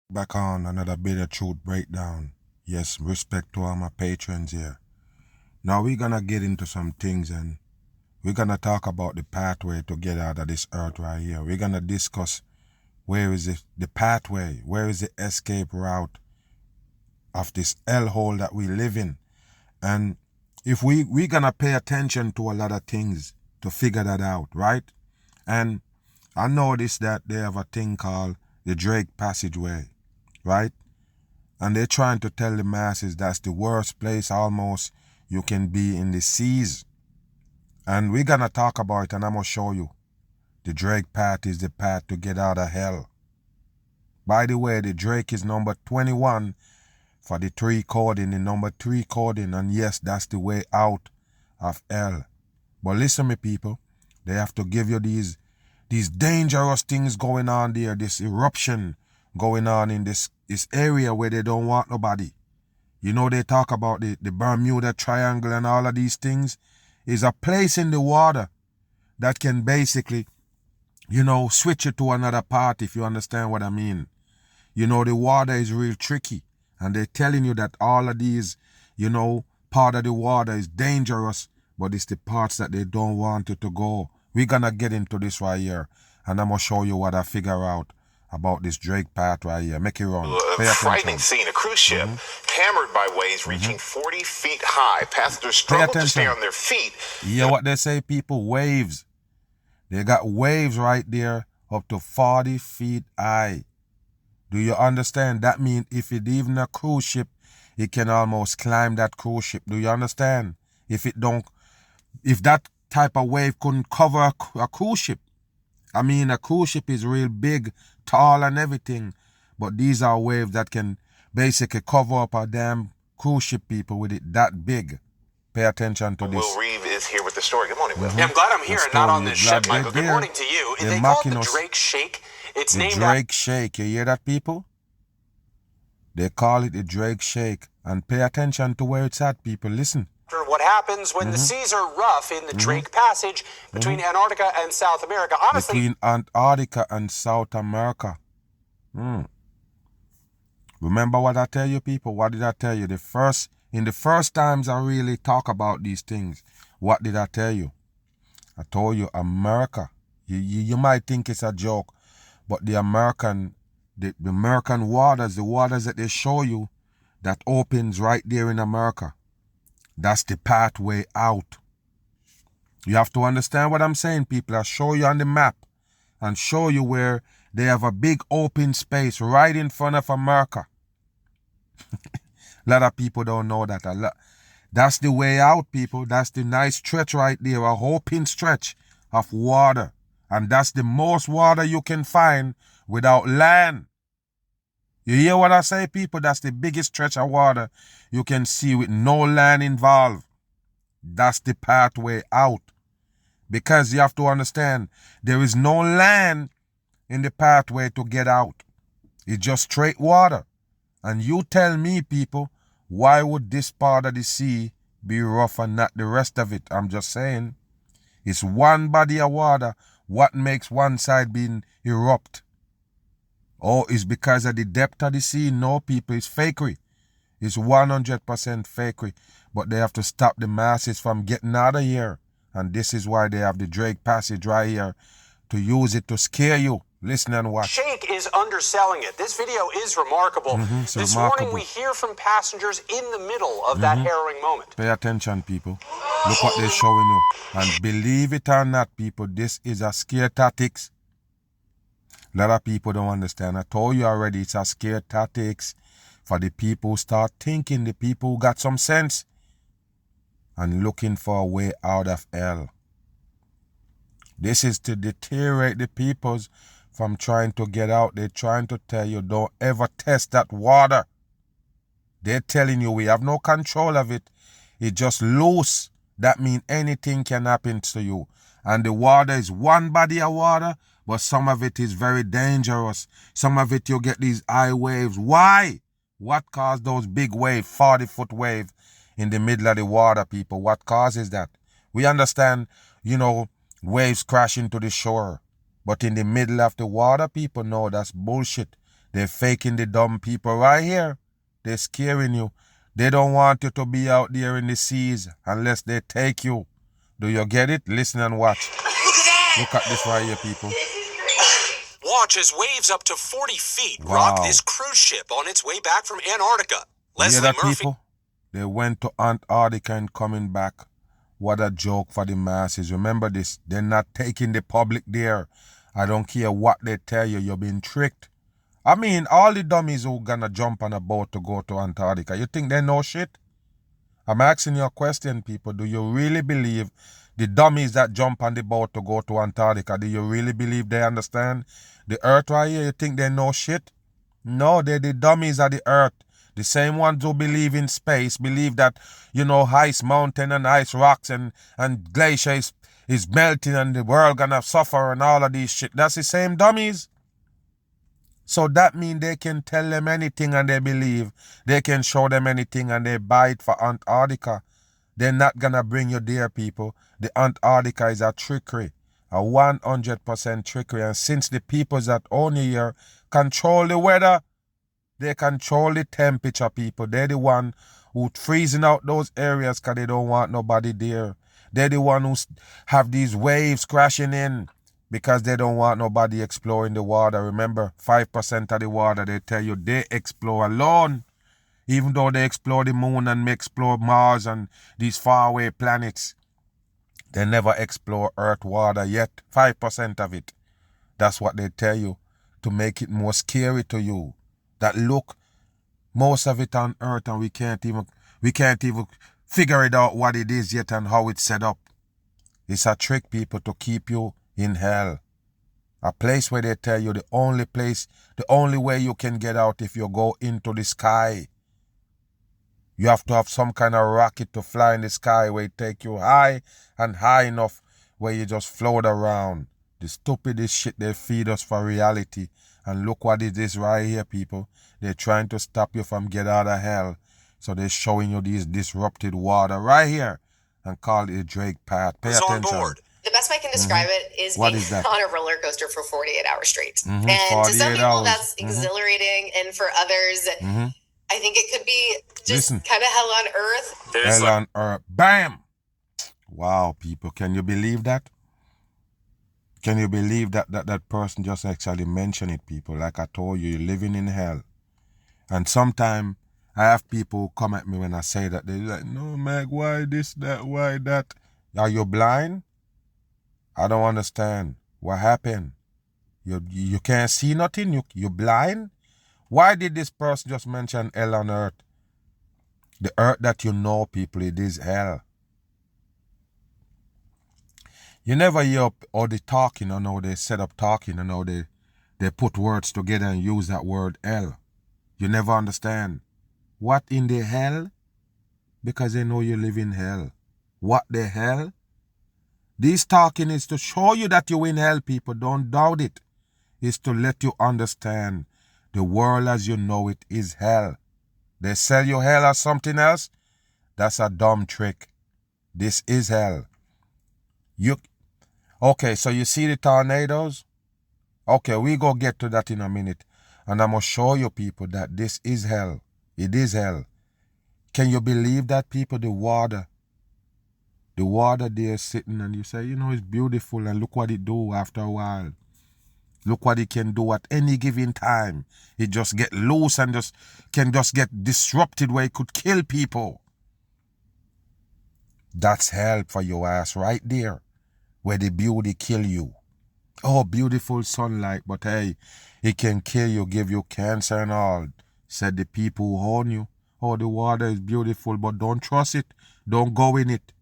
Back on another bit of truth breakdown. Yes, respect to all my patrons here. Now we're gonna get into some things and we're gonna talk about the pathway to get out of this earth right here. We're gonna discuss where is the pathway, where is the escape route of this hellhole that we live in. And if we're gonna pay attention to a lot of things to figure that out, right? And I noticed that they have a thing called the Drake Passageway, right? And they're trying to tell the masses that's the worst place almost you can be in the seas. And we're gonna talk about it and I'm gonna show you. The Drake path is the path to get out of hell. By the way, the Drake is number 21 for the 3 coding, the number 3 coding, and yes, that's the way out of hell. But listen, me people, they have to give you these dangerous things going on there, this eruption going on in this area where they don't want nobody. You know, they talk about the Bermuda Triangle and all of these things. Is a place in the water that can basically, switch it to another part, if you understand what I mean. You know, the water is real tricky. And they're telling you that all of these, part of the water is dangerous, but it's the parts that they don't want it to go. We're going to get into this right here, and I'm going to show you what I figure out about this Drake path right here. Make it run. A frightening scene. A cruise ship hammered by waves reaching 40 feet high. Passengers struggle to stay on their feet. Yeah, what they say, people, waves. They got waves right there up to 40 feet high. Do you understand? That means if it even a cruise ship, it can almost climb that cruise ship. Do you understand? If that type of wave couldn't cover a cruise ship. I mean, a cruise ship is real big, tall and everything. But these are waves that can basically cover up a damn cruise ship, people, with it that big. Pay attention to this. Will Reeve is here with the story. Good morning, Will. Yeah, I'm glad I'm here and not on this ship, Michael. Good morning to you. They call it the Drake Shake. It's named the Drake Shake. You hear that, people? They call it the Drake Shake. And pay attention to where it's at, people. Listen. What happens when the seas are rough in the Drake Passage between Antarctica and South America? Honestly, between Antarctica and South America. Remember what I tell you, people? What did I tell you? In the first times I really talk about these things, what did I tell you? I told you America. You might think it's a joke, but the American waters, the waters that they show you, that opens right there in America. That's the pathway out. You have to understand what I'm saying, people. I'll show you on the map and show you where they have a big open space right in front of America. A lot of people don't know that. That's the way out, people. That's the nice stretch right there, a open stretch of water. And that's the most water you can find without land. You hear what I say, people? That's the biggest stretch of water you can see with no land involved. That's the pathway out. Because you have to understand, there is no land in the pathway to get out. It's just straight water. And you tell me, people, why would this part of the sea be rough and not the rest of it? I'm just saying. It's one body of water. What makes one side being erupt? Oh, it's because of the depth of the sea? No, people, it's fakery. It's 100% fakery. But they have to stop the masses from getting out of here. And this is why they have the Drake Passage right here, to use it to scare you. Listen and watch. Shake is underselling it. This video is remarkable. This morning we hear from passengers in the middle of that harrowing moment. Pay attention, people. Look what they're showing you. And believe it or not, people, this is a scare tactics. A lot of people don't understand. I told you already, it's a scare tactics for the people who start thinking, the people who got some sense and looking for a way out of hell. This is to deteriorate the peoples from trying to get out. They're trying to tell you, don't ever test that water. They're telling you we have no control of it. It's just loose. That means anything can happen to you. And the water is one body of water, but some of it is very dangerous. Some of it you get these high waves. Why? What caused those big waves, 40-foot wave in the middle of the water, people? What causes that? We understand, waves crash into the shore. But in the middle of the water, people know that's bullshit. They're faking the dumb people right here. They're scaring you. They don't want you to be out there in the seas unless they take you. Do you get it? Listen and watch. Look at this right here, people. Watch as waves up to 40 feet rock this cruise ship on its way back from Antarctica. Leslie that, Murphy. people? They went to Antarctica and coming back. What a joke for the masses. Remember this. They're not taking the public there. I don't care what they tell you. You're being tricked. I mean, all the dummies who gonna jump on a boat to go to Antarctica, you think they know shit? I'm asking you a question, people. Do you really believe the dummies that jump on the boat to go to Antarctica, do you really believe they understand the earth right here? You think they know shit? No, they're the dummies of the earth. The same ones who believe in space, believe that, ice mountain and ice rocks and glacier is melting and the world gonna suffer and all of these shit. That's the same dummies. So that means they can tell them anything and they believe. They can show them anything and they buy it for Antarctica. They're not gonna bring you there, people. The Antarctica is a trickery. A 100% trickery. And since the peoples that own you here control the weather, they control the temperature, people. They're the one who freezing out those areas because they don't want nobody there. They're the one who have these waves crashing in because they don't want nobody exploring the water. Remember, 5% of the water, they tell you they explore alone. Even though they explore the moon and explore Mars and these faraway planets, they never explore Earth water yet. 5% of it. That's what they tell you to make it more scary to you. That look, most of it on Earth and we can't even figure it out what it is yet and how it's set up. It's a trick, people, to keep you in hell. A place where they tell you the only way you can get out if you go into the sky. You have to have some kind of rocket to fly in the sky where it take you high and high enough where you just float around. The stupidest shit they feed us for reality. And look what it is right here, people. They're trying to stop you from getting out of hell. So they're showing you these disrupted water right here and call it the Drake Path. Pay attention. The best way I can describe it is being on a roller coaster for 48 hours straight. And to some people, that's exhilarating. And for others, I think it could be just kind of hell on earth. Hell on earth. Bam! Wow, people. Can you believe that? Can you believe that person just actually mentioned it, people? Like I told you, you're living in hell. And sometimes I have people come at me when I say that. They're like, no, Meg, why this, that, why that? Are you blind? I don't understand. What happened? You can't see nothing? You're blind? Why did this person just mention hell on earth? The earth that you know, people, it is hell. You never hear all the talking, or how they set up talking, and how they put words together and use that word hell. You never understand. What in the hell? Because they know you live in hell. What the hell? This talking is to show you that you're in hell, people. Don't doubt it. It's to let you understand the world as you know it is hell. They sell you hell as something else. That's a dumb trick. This is hell. Okay, so you see the tornadoes? Okay, we go get to that in a minute. And I'm going to show you, people, that this is hell. It is hell. Can you believe that, people? The water there sitting, and you say, it's beautiful, and look what it do after a while. Look what it can do at any given time. It just get loose and can get disrupted where it could kill people. That's hell for your ass right there, where the beauty kill you. Oh, beautiful sunlight, but hey, it can kill you, give you cancer and all. Said the people who own you. Oh, the water is beautiful, but don't trust it. Don't go in it.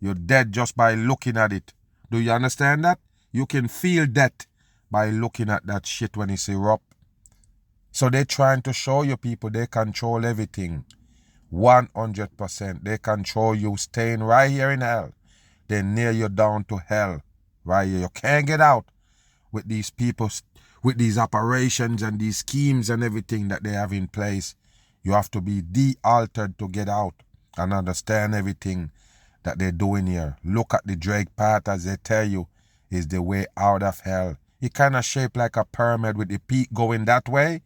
You're dead just by looking at it. Do you understand that? You can feel death by looking at that shit when it's erupt. So they're trying to show you, people, they control everything. 100%. They control you staying right here in hell. They nail you down to hell right here. You can't get out with these people, with these operations and these schemes and everything that they have in place. You have to be de-altered to get out and understand everything that they're doing here. Look at the Drake Path, as they tell you, is the way out of hell. It kind of shaped like a pyramid with the peak going that way.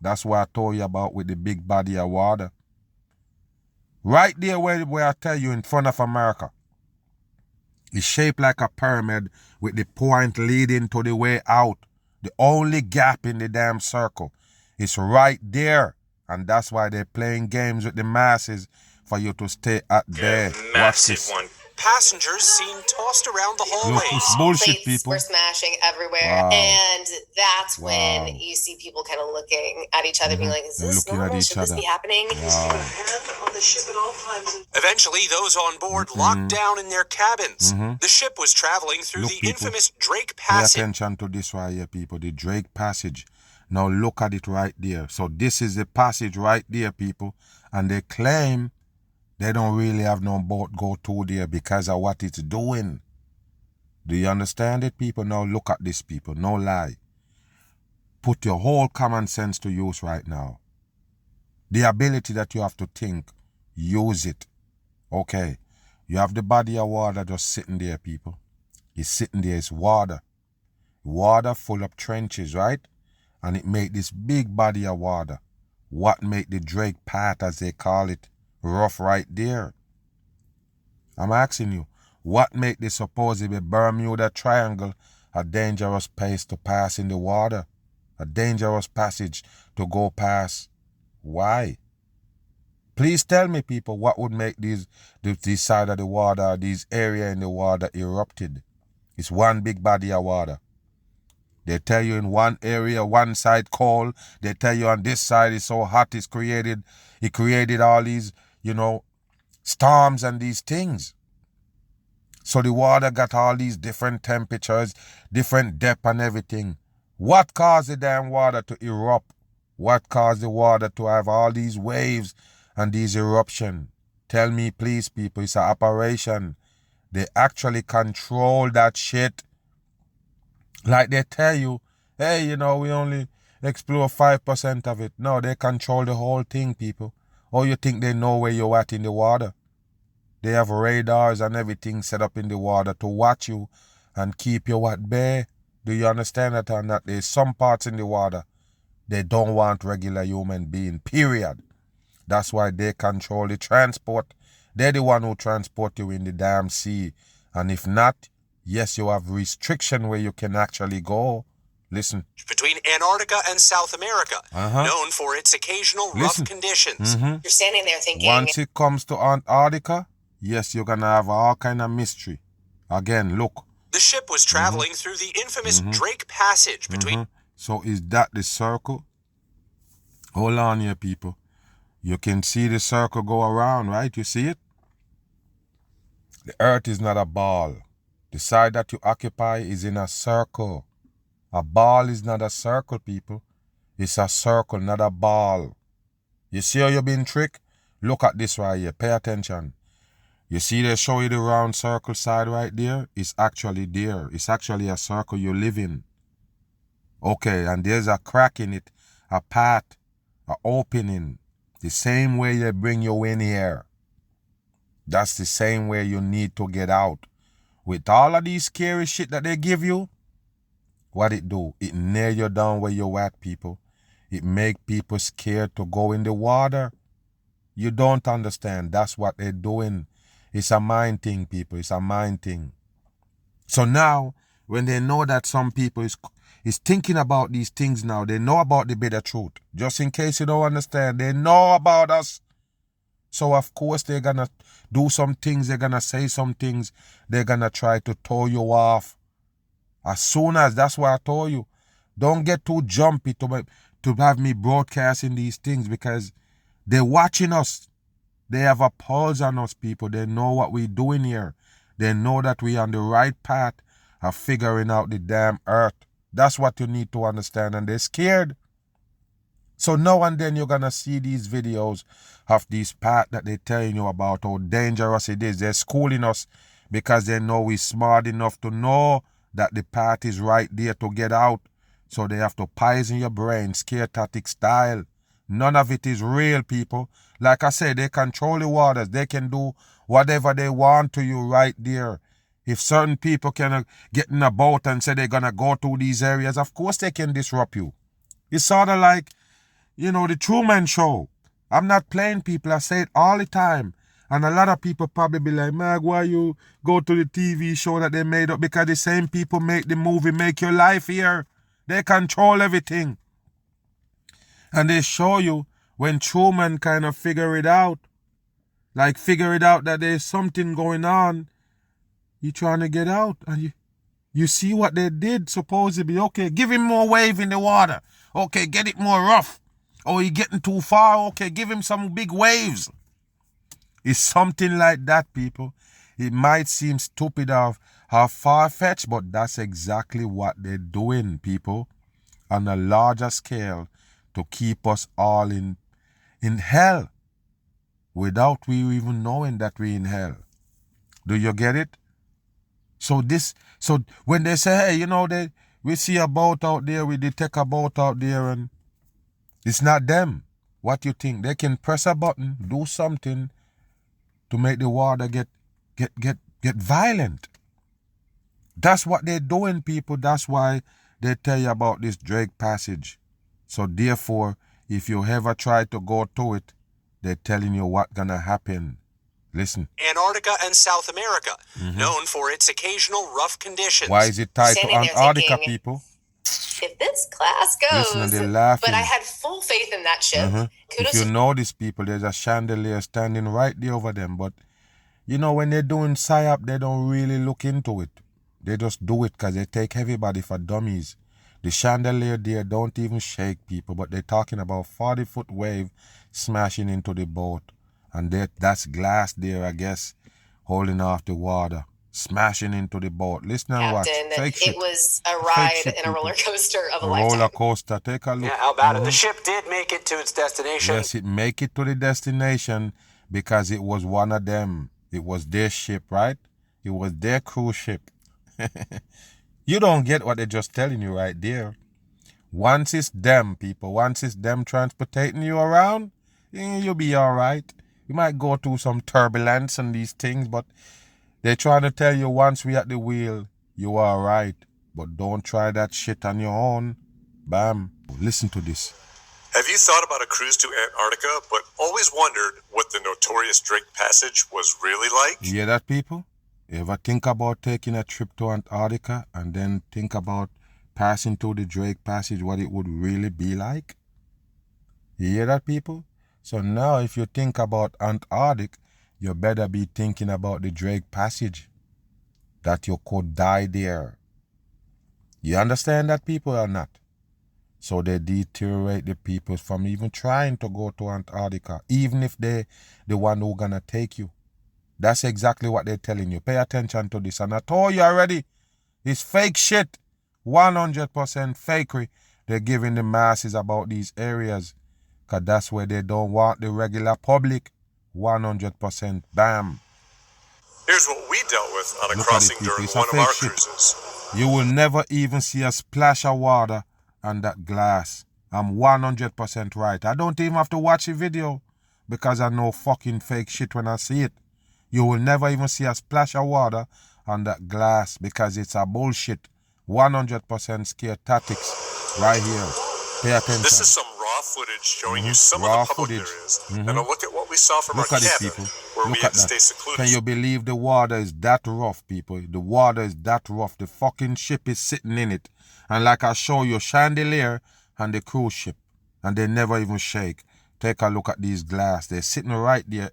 That's what I told you about with the big body of water. Right there where I tell you in front of America. It's shaped like a pyramid with the point leading to the way out. The only gap in the damn circle is right there. And that's why they're playing games with the masses for you to stay at there. Massive one. Passengers seen tossed around the hallways. Look, it's bullshit, Plates people. were smashing everywhere. Wow. And that's when you see people kind of looking at each other, being like, is this normal? Should this be happening? Wow. On the ship at all times. Eventually, those on board locked down in their cabins. The ship was traveling through the infamous Drake Passage. Pay attention to this right here, people. The Drake Passage. Now look at it right there. So this is the passage right there, people. And they claim they don't really have no boat go through there because of what it's doing. Do you understand it, people? Now look at this, people. No lie. Put your whole common sense to use right now. The ability that you have to think, use it. Okay. You have the body of water just sitting there, people. It's sitting there. It's water. Water full of trenches, right? And it make this big body of water. What make the Drake Path, as they call it, rough right there? I'm asking you, what make the supposedly Bermuda Triangle a dangerous place to pass in the water? A dangerous passage to go past? Why? Please tell me, people, what would make this side of the water, these area in the water erupted? It's one big body of water. They tell you in one area, one side cold. They tell you on this side it's so hot, it created all these, storms and these things. So the water got all these different temperatures, different depth and everything. What caused the damn water to erupt? What caused the water to have all these waves and these eruptions? Tell me, please, people, it's an operation. They actually control that shit. Like they tell you, hey, we only explore 5% of it. No, they control the whole thing, people. Or you think they know where you're at in the water? They have radars and everything set up in the water to watch you and keep you at bay. Do you understand that or not? There's some parts in the water they don't want regular human being, period. That's why they control the transport. They're the one who transport you in the damn sea. And if not, yes, you have restriction where you can actually go. Listen. Between Antarctica and South America, known for its occasional rough conditions. You're standing there thinking... Once it comes to Antarctica, yes, you're going to have all kind of mystery. Again, look. The ship was traveling through the infamous Drake Passage between... So is that the circle? Hold on here, people. You can see the circle go around, right? You see it? The earth is not a ball. The side that you occupy is in a circle. A ball is not a circle, people. It's a circle, not a ball. You see how you're being tricked? Look at this right here. Pay attention. You see they show you the round circle side right there? It's actually there. It's actually a circle you live in. Okay, and there's a crack in it, a path, an opening. The same way they bring you in here. That's the same way you need to get out. With all of these scary shit that they give you, what it do? It nail you down where you're at, people. It make people scared to go in the water. You don't understand. That's what they're doing. It's a mind thing, people. It's a mind thing. So now, when they know that some people is thinking about these things now, they know about the bitter truth. Just in case you don't understand, they know about us. So, of course, they're going to do some things. They're going to say some things. They're going to try to throw you off. As soon as, that's why I told you, don't get too jumpy to have me broadcasting these things because they're watching us. They have a pulse on us, people. They know what we're doing here. They know that we're on the right path of figuring out the damn earth. That's what you need to understand. And they're scared. So now and then you're going to see these videos of these paths that they're telling you about, how dangerous it is. They're schooling us because they know we're smart enough to know that the path is right there to get out. So they have to poison your brain, scare tactic style. None of it is real, people. Like I said, they control the waters. They can do whatever they want to you right there. If certain people can get in a boat and say they're going to go to these areas, of course they can disrupt you. It's sort of like, the Truman Show. I'm not playing, people. I say it all the time. And a lot of people probably be like, Mag, why you go to the TV show that they made up? Because the same people make the movie Make Your Life here. They control everything. And they show you when Truman kind of figure it out that there's something going on. He trying to get out. And you see what they did, supposedly. Okay, give him more wave in the water. Okay, get it more rough. Oh, he getting too far. Okay, give him some big waves. It's something like that, people. It might seem stupid or far-fetched, but that's exactly what they're doing, people, on a larger scale to keep us all in hell without we even knowing that we're in hell. Do you get it? So when they say, hey, we see a boat out there, we detect a boat out there, and it's not them. What you think? They can press a button, do something to make the water get violent. That's what they're doing, people. That's why they tell you about this Drake Passage. So therefore, if you ever try to go to it, they're telling you what's gonna happen. Listen. Antarctica and South America, known for its occasional rough conditions. Why is it tied to Antarctica, people? If this class goes, listen, they're laughing. But I had full faith in that ship. If you notice, people, there's a chandelier standing right there over them. But, when they're doing PSYOP, they don't really look into it. They just do it because they take everybody for dummies. The chandelier there don't even shake, people, but they're talking about 40-foot wave smashing into the boat. And that's glass there, I guess, holding off the water. Smashing into the boat. Listen and watch. It was a ride in a roller coaster of a lifetime. Roller coaster. Take a look. Yeah, how about it? The ship did make it to its destination. Yes, it make it to the destination because it was one of them. It was their ship, right? It was their cruise ship. You don't get what they're just telling you right there. Once it's them, people, once it's them transporting you around, you'll be all right. You might go through some turbulence and these things, but they're trying to tell you once we at the wheel, you are right. But don't try that shit on your own. Bam. Listen to this. Have you thought about a cruise to Antarctica, but always wondered what the notorious Drake Passage was really like? You hear that, people? You ever think about taking a trip to Antarctica and then think about passing through the Drake Passage, what it would really be like? You hear that, people? So now if you think about Antarctica, you better be thinking about the Drake Passage, that you could die there. You understand that, people, or not? So they deteriorate the people from even trying to go to Antarctica, even if they're the one who's gonna take you. That's exactly what they're telling you. Pay attention to this. And I told you already, it's fake shit. 100% fakery they're giving the masses about these areas, because that's where they don't want the regular public. 100%. Bam. Here's what we dealt with on a crossing during one of our cruises. You will never even see a splash of water on that glass. I'm 100% right. I don't even have to watch the video because I know fucking fake shit when I see it. You will never even see a splash of water on that glass because it's a bullshit. 100% scare tactics right here. Pay attention. This is some raw footage showing you some of the public areas. And a look at what we saw from our cabin, where we had to stay secluded. Can you believe the water is that rough, people? The water is that rough. The fucking ship is sitting in it. And like I show you, chandelier and the cruise ship. And they never even shake. Take a look at these glass. They're sitting right there,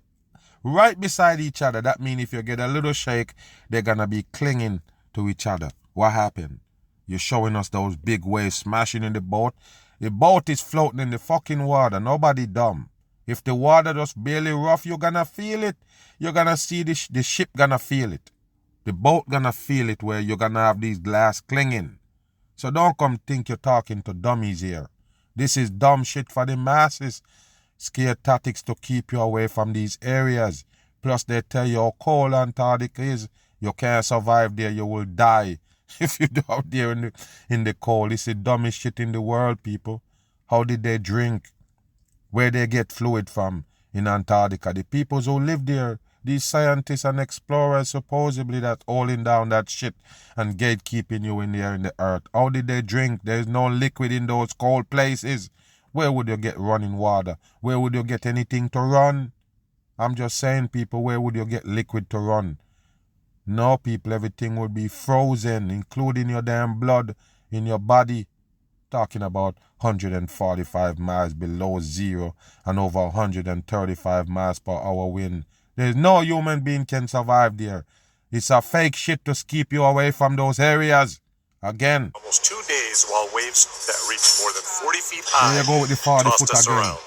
right beside each other. That means if you get a little shake, they're going to be clinging to each other. What happened? You're showing us those big waves smashing in the boat. The boat is floating in the fucking water. Nobody dumb. If the water just barely rough, you're going to feel it. You're going to see the ship going to feel it. The boat going to feel it where you're going to have these glass clinging. So don't come think you're talking to dummies here. This is dumb shit for the masses. Scare tactics to keep you away from these areas. Plus they tell you how cold Antarctica is. You can't survive there. You will die if you're out there in the cold. It's the dumbest shit in the world, people. How did they drink? Where they get fluid from in Antarctica? The people who live there, these scientists and explorers supposedly that holding down that shit and gatekeeping you in there in the earth. How did they drink? There's no liquid in those cold places. Where would you get running water? Where would you get anything to run? I'm just saying, people, where would you get liquid to run? No, people, everything would be frozen, including your damn blood in your body. Talking about 145 miles below zero and over 135 miles per hour wind. There's no human being can survive there. It's a fake shit to keep you away from those areas. Again. Almost 2 days while waves that reach more than 40 feet high there you go with the 40 tossed foot us again. around.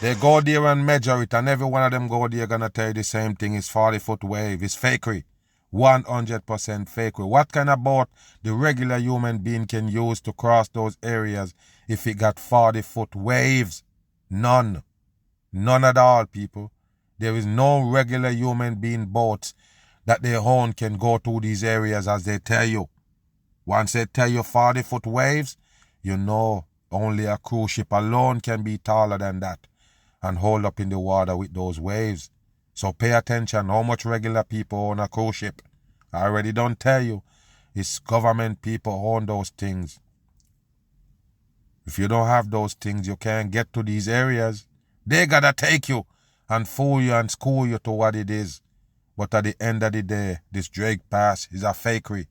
They go there and measure it, and every one of them go there gonna tell you the same thing. It's 40-foot wave. It's fakery. 100% fakery. What kind of boat the regular human being can use to cross those areas if it got 40-foot waves? None. None at all, people. There is no regular human being boats that their own can go to these areas as they tell you. Once they tell you 40-foot waves, you know only a cruise ship alone can be taller than that and hold up in the water with those waves. So pay attention how much regular people own a cruise ship. I already don't tell you. It's government people own those things. If you don't have those things, you can't get to these areas. They gotta take you and fool you and school you to what it is. But at the end of the day, this Drake Pass is a fakery.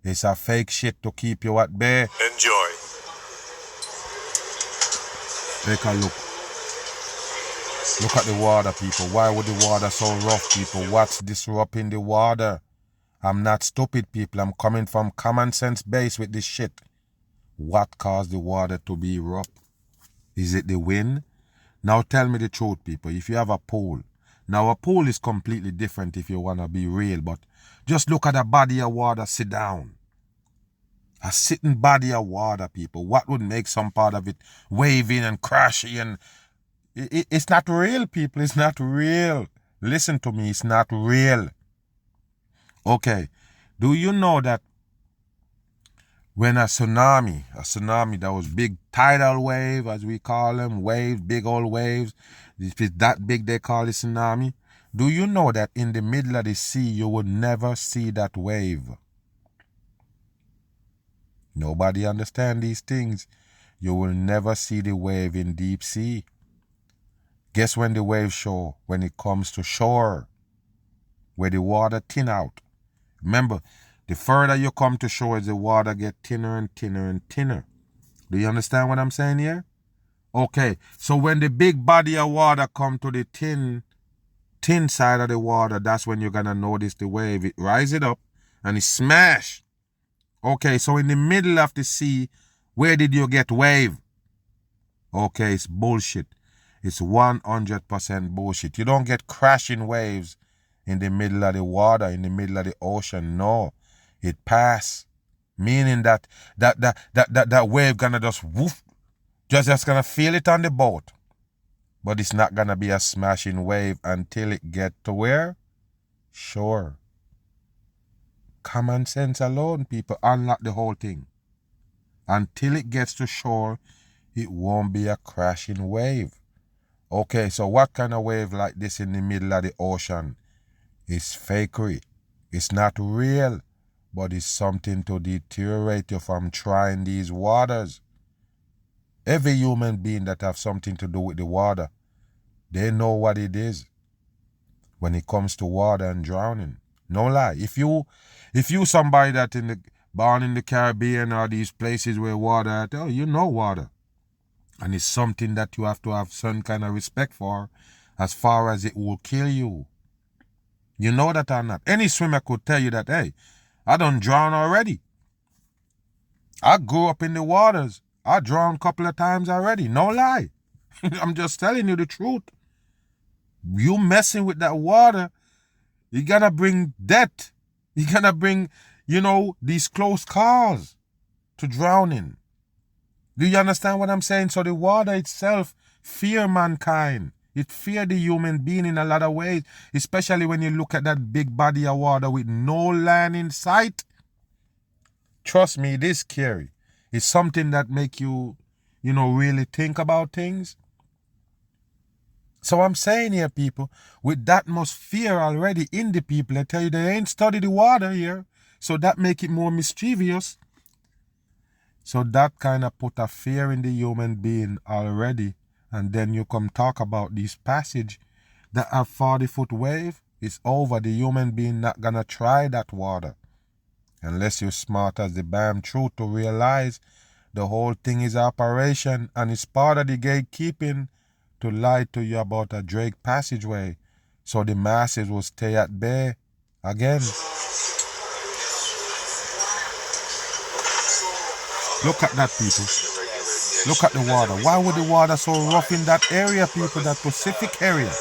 It's a fake shit to keep you at bay. Enjoy. Take a look. Look at the water, people. Why would the water so rough, people? What's disrupting the water? I'm not stupid, people. I'm coming from common sense base with this shit. What caused the water to be rough? Is it the wind? Now tell me the truth, people. If you have a pool. Now a pool is completely different if you want to be real, but just look at a body of water sit down. A sitting body of water, people. What would make some part of it waving and crashing? And it's not real, people. It's not real. Listen to me. It's not real. Okay. Do you know that when a tsunami, that was big tidal wave, as we call them, waves, big old waves, if it's that big, they call it tsunami. Do you know that in the middle of the sea, you would never see that wave? Nobody understand these things. You will never see the wave in deep sea. Guess when the waves show? When it comes to shore, where the water thin out. Remember, the further you come to shore, the water get thinner and thinner and thinner. Do you understand what I'm saying here? Okay, so when the big body of water come to the thin side of the water, that's when you're going to notice the wave. It rise it up and it smash. Okay, so in the middle of the sea, where did you get wave? Okay, it's bullshit. It's 100% bullshit. You don't get crashing waves in the middle of the water, in the middle of the ocean. No, it pass. Meaning that wave gonna just woof, just gonna feel it on the boat. But it's not gonna be a smashing wave until it get to where? Shore. Common sense alone, people, unlock the whole thing. Until it gets to shore, it won't be a crashing wave. Okay, so what kind of wave like this in the middle of the ocean? It's fakery. It's not real, but it's something to deteriorate you from trying these waters. Every human being that have something to do with the water, they know what it is when it comes to water and drowning. No lie. If you somebody that born in the Caribbean or these places where water, you know water. And it's something that you have to have some kind of respect for as far as it will kill you. You know that or not? Any swimmer could tell you that, hey, I done drowned already. I grew up in the waters. I drowned a couple of times already. No lie. I'm just telling you the truth. You messing with that water, you're gonna bring death. You're gonna bring, these close calls to drowning. Do you understand what I'm saying? So the water itself fear mankind. It fear the human being in a lot of ways, especially when you look at that big body of water with no land in sight. Trust me, it is scary. It's something that make you, really think about things. So I'm saying here, people, with that much fear already in the people, I tell you, they ain't studied the water here. So that make it more mischievous. So that kind of put a fear in the human being already. And then you come talk about this passage that have 40-foot wave. It's over. The human being not gonna try that water. Unless you're smart as the damn truth to realize the whole thing is operation and it's part of the gatekeeping to lie to you about a Drake passageway. So the masses will stay at bay again. Look at that, people. Look at the water. Why would the water so rough in that area, people, that Pacific area?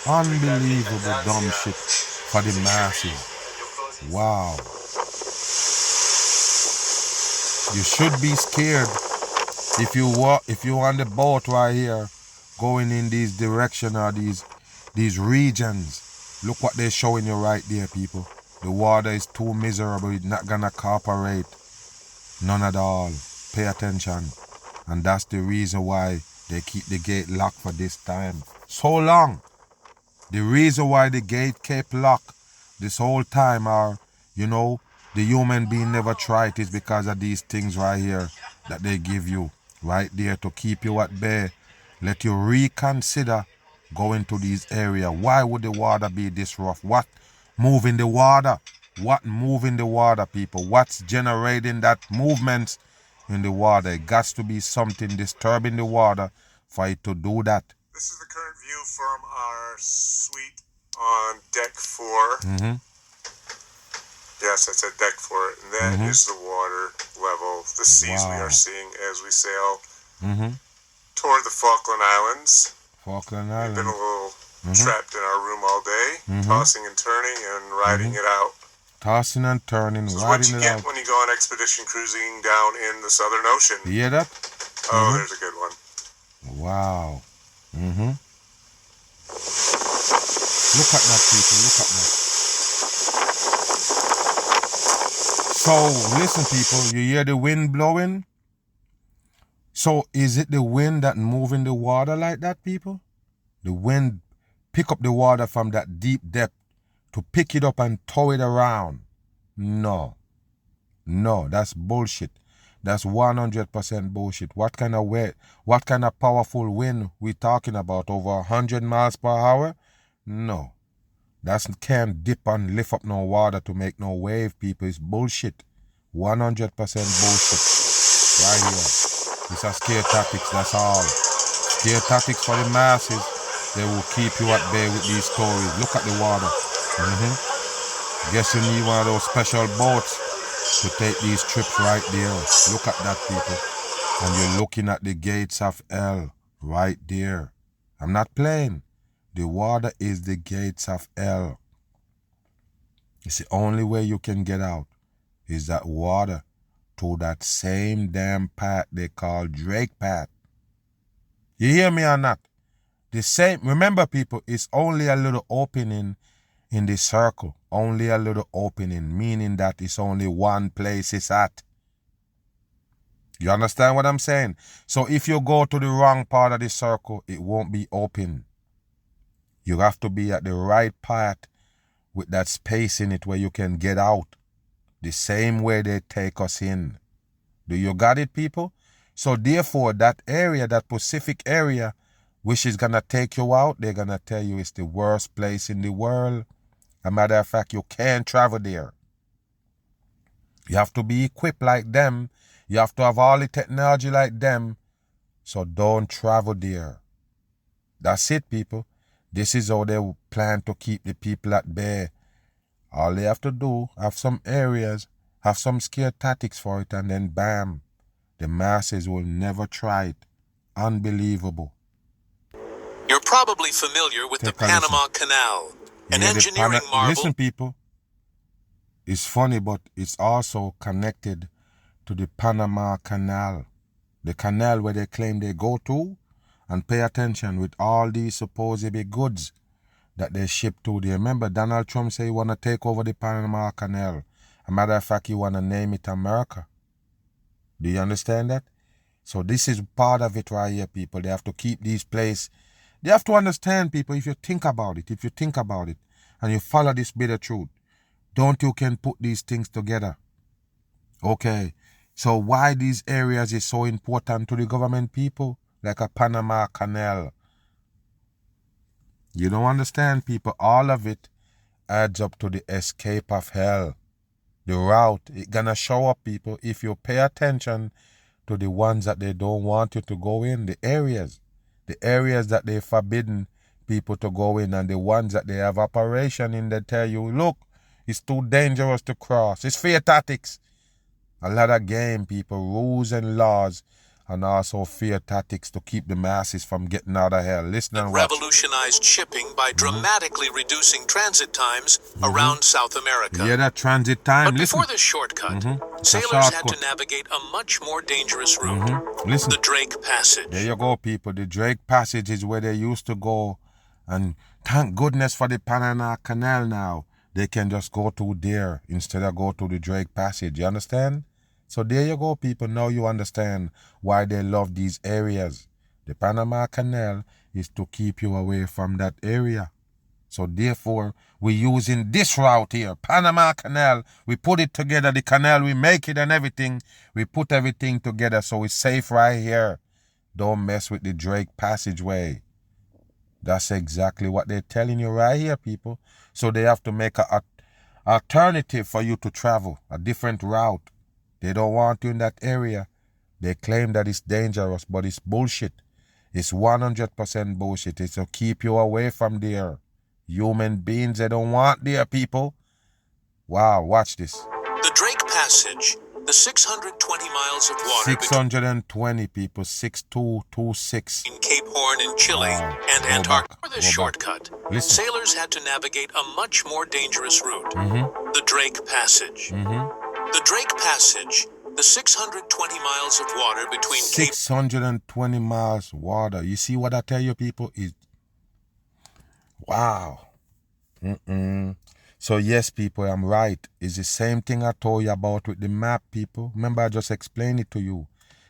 Unbelievable dumb shit for the masses. Wow. You should be scared if you're on the boat right here going in these direction or these regions. Look what they're showing you right there, people. The water is too miserable. It's not gonna cooperate. None at all. Pay attention. And that's the reason why they keep the gate locked for this time. So long. The reason why the gate kept locked this whole time are, the human being never tried is because of these things right here that they give you right there to keep you at bay. Let you reconsider going to these areas. Why would the water be this rough? What moving the water? What moving the water, people? What's generating that movement in the water? It got to be something disturbing the water for it to do that. This is the current view from our suite on deck 4. Mm-hmm. Yes, I said deck 4. And that is the water level, the seas we are seeing as we sail toward the Falkland Islands. Falkland We've Islands. been a little trapped in our room all day, tossing and turning and riding it out. Tossing and turning, This is riding what you it get out. when you go on expedition cruising down in the Southern Ocean. You hear that? Oh, there's a good one. Wow. Look at that, people. Look at that. So, listen, people. You hear the wind blowing? So, is it the wind that moving the water like that, people? The wind pick up the water from that deep depth to pick it up and tow it around? No, that's bullshit. That's 100% bullshit. What kind of powerful wind we talking about? Over 100 miles per hour? No, that can't dip and lift up no water to make no wave, people. It's bullshit. 100% bullshit. Right here. It's a scare tactics, that's all. Scare tactics for the masses. They will keep you at bay with these stories. Look at the water. Guess you need one of those special boats to take these trips right there. Look at that, people. And you're looking at the gates of hell right there. I'm not playing. The water is the gates of hell. It's the only way you can get out is that water to that same damn path they call Drake Path. You hear me or not? The same. Remember, people, it's only a little opening in the circle. Only a little opening, meaning that it's only one place it's at. You understand what I'm saying? So if you go to the wrong part of the circle, it won't be open. You have to be at the right part with that space in it where you can get out. The same way they take us in. Do you got it, people? So therefore, that area, that Pacific area, which is going to take you out, they're going to tell you it's the worst place in the world. As a matter of fact, you can't travel there. You have to be equipped like them. You have to have all the technology like them. So don't travel there. That's it, people. This is how they plan to keep the people at bay. All they have to do, have some areas, have some scare tactics for it, and then bam, the masses will never try it. Unbelievable. You're probably familiar with the Panama Canal, an engineering marvel. Listen, people, it's funny, but it's also connected to the Panama Canal. The canal where they claim they go to, and pay attention with all these supposedly goods that they ship to there. Remember, Donald Trump said he want to take over the Panama Canal. As a matter of fact, he want to name it America. Do you understand that? So this is part of it right here, people. They have to keep these places. They have to understand, people, if you think about it, and you follow this bit of truth, don't you can put these things together. Okay, So why these areas is so important to the government people? Like a Panama Canal. You don't understand, people. All of it adds up to the escape of hell. The route, it's gonna show up, people, if you pay attention to the ones that they don't want you to go in, the areas that they forbidden people to go in, and the ones that they have operation in, they tell you, look, it's too dangerous to cross. It's fear tactics. A lot of game, people, rules and laws, and also fear tactics to keep the masses from getting out of hell. Listen and watch. Revolutionized shipping by dramatically reducing transit times around South America. Yeah, that transit time. But before this shortcut, sailors had to navigate a much more dangerous route. Listen. The Drake Passage. There you go, people. The Drake Passage is where they used to go, and thank goodness for the Panama Canal now. They can just go through there instead of go to the Drake Passage. You understand? So there you go, people. Now you understand why they love these areas. The Panama Canal is to keep you away from that area. So therefore, we're using this route here, Panama Canal. We put it together, the canal, we make it and everything. We put everything together so it's safe right here. Don't mess with the Drake Passageway. That's exactly what they're telling you right here, people. So they have to make an alternative for you to travel, a different route. They don't want you in that area. They claim that it's dangerous, but it's bullshit. It's 100% bullshit. It's to keep you away from there. Human beings, they don't want there, people. Wow, watch this. The Drake Passage, the 620 miles of water 620 people, 6226. between Cape Horn in Chile and Antarctica. For this shortcut, sailors had to navigate a much more dangerous route, the Drake Passage. The Drake Passage, the 620 miles of water between 620 miles water. You see what I tell you, people? Wow. So yes, people, I'm right. It's the same thing I told you about with the map, people. Remember, I just explained it to you.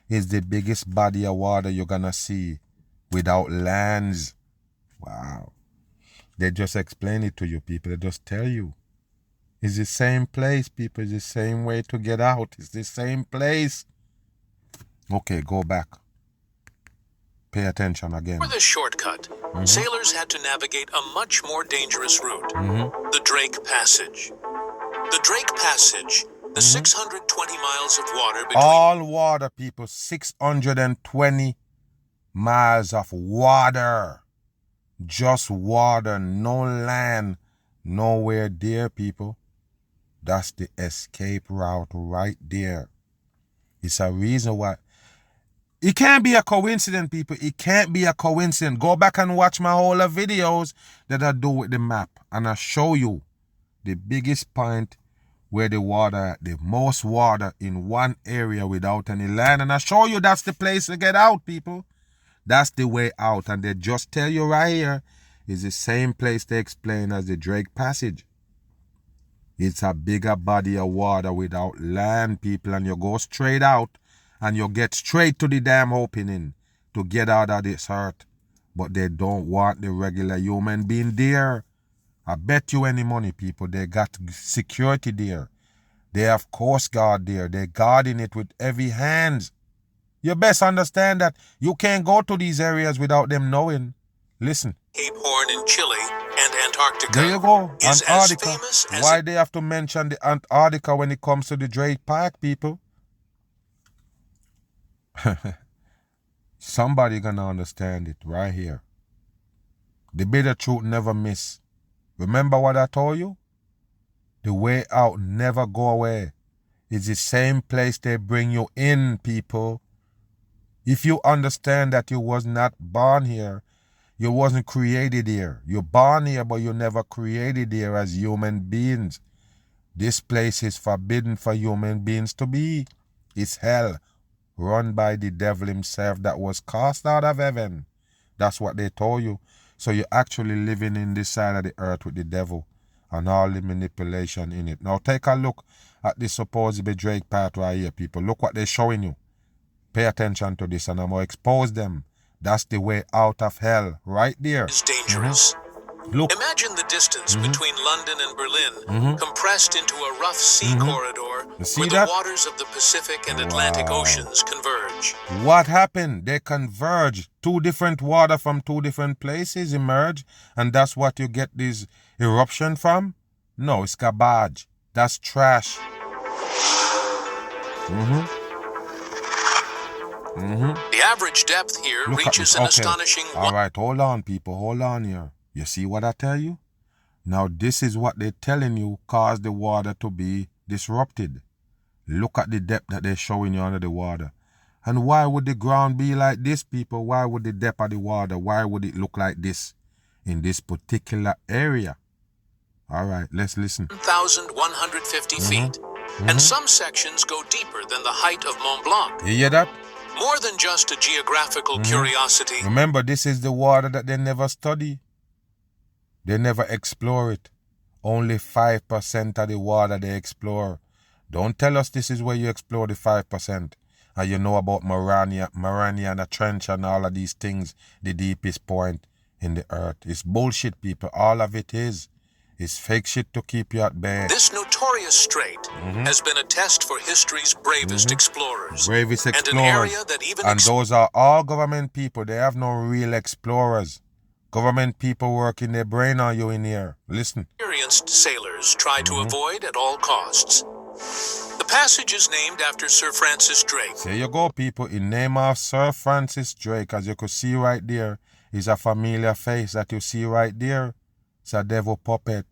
It's the biggest body of water you're gonna see without lands. Wow. They just explain it to you, people. They just tell you. It's the same place, people. It's the same way to get out. It's the same place. Okay, go back. Pay attention again. For this shortcut, sailors had to navigate a much more dangerous route, the Drake Passage. The Drake Passage, the 620 miles of water between... All water, people. 620 miles of water. Just water, no land, nowhere there, people. That's the escape route right there. It's a reason why. It can't be a coincidence, people. It can't be a coincidence. Go back and watch my whole videos that I do with the map. And I show you the biggest point where the water, the most water in one area without any land. And I show you that's the place to get out, people. That's the way out. And they just tell you right here is the same place they explain as the Drake Passage. It's a bigger body of water without land, people, and you go straight out and you get straight to the damn opening to get out of this earth. But they don't want the regular human being there. I bet you any money, people, they got security there. They have Coast Guard there. They're guarding it with heavy hands. You best understand that you can't go to these areas without them knowing. Listen. Cape Horn in Chile and Antarctica. There you go. Is Antarctica. as famous as Why they have to mention the Antarctica when it comes to the Drake Park, people? Somebody gonna understand it right here. The bitter truth never miss. Remember what I told you? The way out never go away. It's the same place they bring you in, people. If you understand that you was not born here, you wasn't created here. You're born here, but you never created here as human beings. This place is forbidden for human beings to be. It's hell, run by the devil himself that was cast out of heaven. That's what they told you. So you're actually living in this side of the earth with the devil and all the manipulation in it. Now take a look at this supposed Drake part right here, people. Look what they're showing you. Pay attention to this and I'm going to expose them. That's the way out of hell right there. Is dangerous. Look. Imagine the distance between London and Berlin compressed into a rough sea corridor where the waters of the Pacific and Atlantic Oceans converge. What happened? They converge. Two different water from two different places emerge, and that's what you get this eruption from? No, it's garbage. That's trash. The average depth here reaches an astonishing... All right, hold on, people. Hold on here. You see what I tell you? Now, this is what they're telling you caused the water to be disrupted. Look at the depth that they're showing you under the water. And why would the ground be like this, people? Why would the depth of the water, why would it look like this in this particular area? All right, let's listen. 1,150 feet. And some sections go deeper than the height of Mont Blanc. You hear that? More than just a geographical curiosity. Remember, this is the water that they never study. They never explore it. Only 5% of the water they explore. Don't tell us this is where you explore the 5%. And you know about Mariana Trench and all of these things, the deepest point in the earth. It's bullshit, people. All of it is. It's fake shit to keep you at bay. This notorious strait has been a test for history's bravest explorers. Bravest explorers. And an area that even... And those are all government people. They have no real explorers. Government people working their brain on you in here. Listen. Experienced sailors try to avoid at all costs. The passage is named after Sir Francis Drake. There you go, people. In name of Sir Francis Drake, as you could see right there, is a familiar face that you see right there. It's a devil puppet.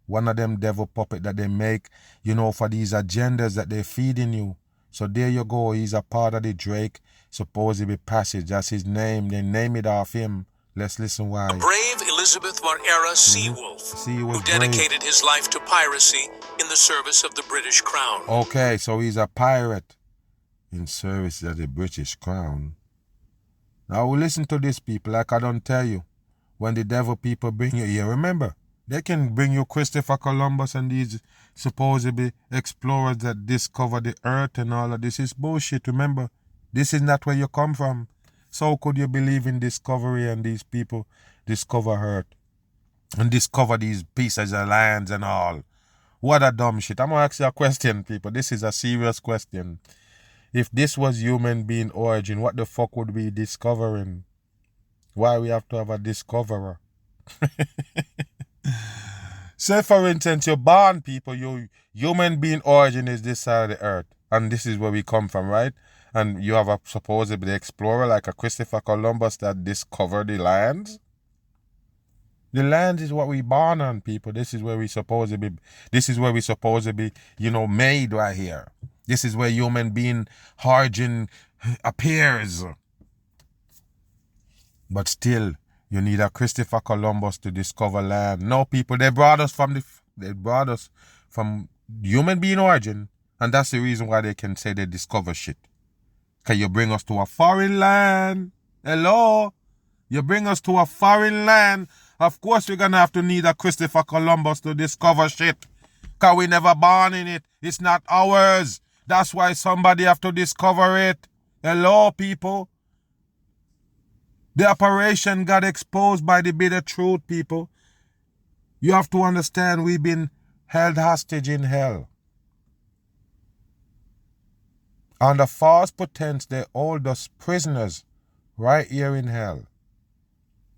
One of them devil puppet that they make, you know, for these agendas that they're feeding you. So there you go. He's a part of the Drake, supposedly passage. That's his name. They name it off him. Let's listen why. A brave Elizabeth Era Seawolf, who dedicated his life to piracy in the service of the British Crown. Okay, so he's a pirate in service of the British Crown. Now listen to this, people, like I don't tell you. When the devil people bring you here, remember, they can bring you Christopher Columbus and these supposedly explorers that discover the earth and all of this is bullshit. Remember, this is not where you come from. So could you believe in discovery and these people discover earth and discover these pieces of lands and all? What a dumb shit. I'm going to ask you a question, people. This is a serious question. If this was human being origin, what the fuck would we be discovering? Why we have to have a discoverer? Say, for instance, you're born, people. Your human being origin is this side of the earth. And this is where we come from, right? And you have a supposedly explorer like a Christopher Columbus that discovered the lands. The land is what we born on, people. This is where we supposed to be. This is where we supposed to be, you know, made right here. This is where human being origin appears. But still, you need a Christopher Columbus to discover land. No, people, they brought us from human being origin, and that's the reason why they can say they discover shit. Can you bring us to a foreign land? Hello? You bring us to a foreign land. Of course we're going to have to need a Christopher Columbus to discover shit. Because we never born in it. It's not ours. That's why somebody have to discover it. Hello, people? The operation got exposed by the bitter truth, people. You have to understand we've been held hostage in hell. Under false pretense, they hold us prisoners right here in hell.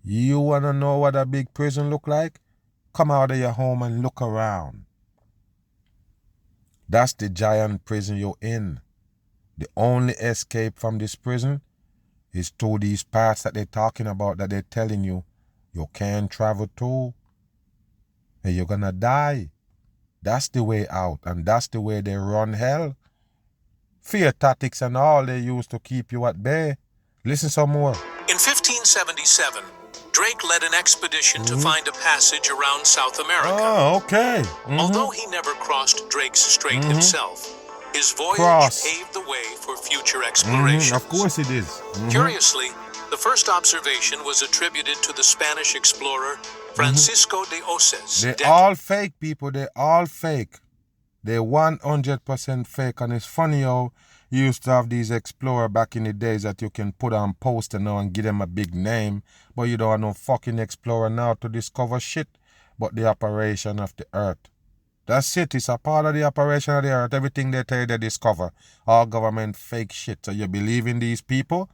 You want to know what a big prison look like? Come out of your home and look around. That's the giant prison you're in. The only escape from this prison is through these paths that they're talking about, that they're telling you can't travel to. And you're going to die. That's the way out. And that's the way they run hell. Fear tactics and all they use to keep you at bay. Listen some more. In 1577, Drake led an expedition to find a passage around South America. Oh, okay. Although he never crossed Drake's Strait himself, his voyage paved the way for future exploration. Of course it is. Curiously, the first observation was attributed to the Spanish explorer Francisco de Oces. They're all fake, people. They're all fake. They're 100% fake. And it's funny how You used to have these explorers back in the days that you can put on poster now and give them a big name, but you don't have no fucking explorer now to discover shit but the operation of the earth. That's it. It's a part of the operation of the earth. Everything they tell you they discover. All government fake shit. So you believe in these people?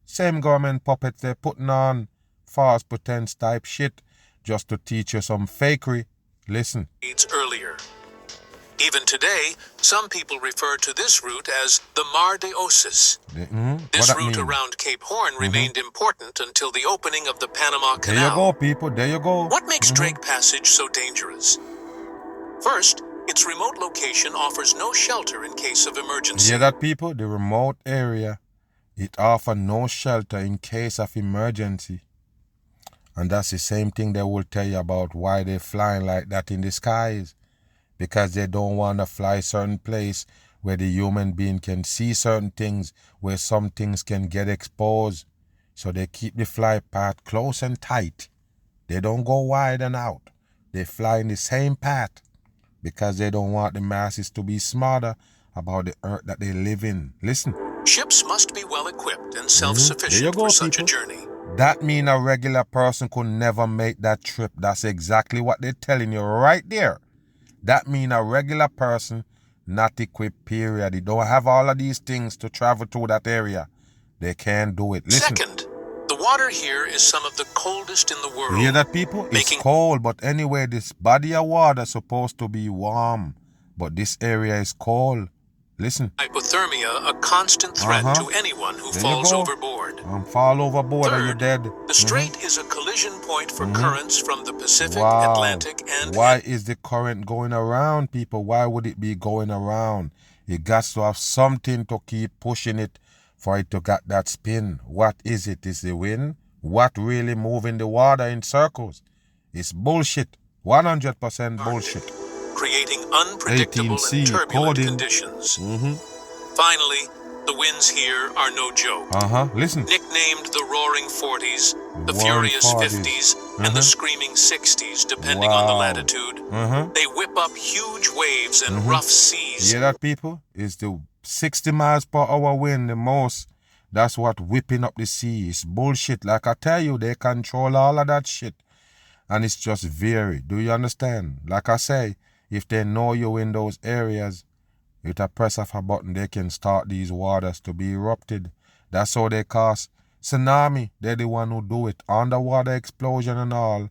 Same government puppets they're putting on false pretense type shit just to teach you some fakery. Listen. Earlier. Even today, some people refer to this route as the Mar de Osis. This route around Cape Horn remained important until the opening of the Panama Canal. There you go, people. There you go. What makes Drake Passage so dangerous? First, its remote location offers no shelter in case of emergency. You hear that, people? The remote area, it offers no shelter in case of emergency. And that's the same thing they will tell you about why they're flying like that in the skies. Because they don't want to fly certain place where the human being can see certain things, where some things can get exposed. So they keep the flight path close and tight. They don't go wide and out. They fly in the same path because they don't want the masses to be smarter about the earth that they live in. Listen. Ships must be well equipped and self-sufficient for such a journey. That means a regular person could never make that trip. That's exactly what they're telling you right there. That means a regular person not equipped, period. They don't have all of these things to travel to that area. They can't do it. Listen. Second, the water here is some of the coldest in the world. You hear that, people? It's cold, but anyway, this body of water is supposed to be warm. But this area is cold. Listen. Hypothermia, a constant threat to anyone who falls overboard. Fall overboard. Third, are you dead? The strait is a collision point for currents from the Pacific, Atlantic, and... Why is the current going around, people? Why would it be going around? It got to have something to keep pushing it for it to get that spin. What is it? Is the wind? What really moving the water in circles? It's bullshit. 100% bullshit. Creating unpredictable and turbulent conditions. Finally, the winds here are no joke. Listen. Nicknamed the Roaring 40s, the Furious 50s, and the Screaming 60s, depending on the latitude, they whip up huge waves and rough seas. You hear that, people? It's the 60 miles per hour wind the most. That's what whipping up the sea. It's bullshit. Like I tell you, they control all of that shit. And it's just vary. Do you understand? Like I say, if they know you in those areas, with a press of a button, they can start these waters to be erupted. That's how they cause tsunami. They're the one who do it. Underwater explosion and all.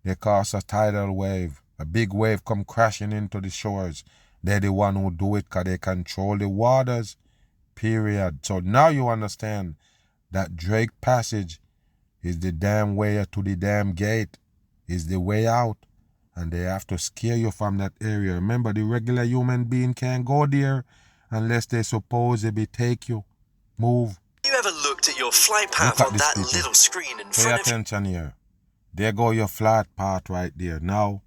They cause a tidal wave. A big wave come crashing into the shores. They're the one who do it because they control the waters. Period. So now you understand that Drake Passage is the damn way to the damn gate. Is the way out. And they have to scare you from that area. Remember, the regular human being can't go there unless they supposedly take you. Move. Have you ever looked at your flight path on that little screen in front of you? Pay attention here. There go your flight path right there. Now,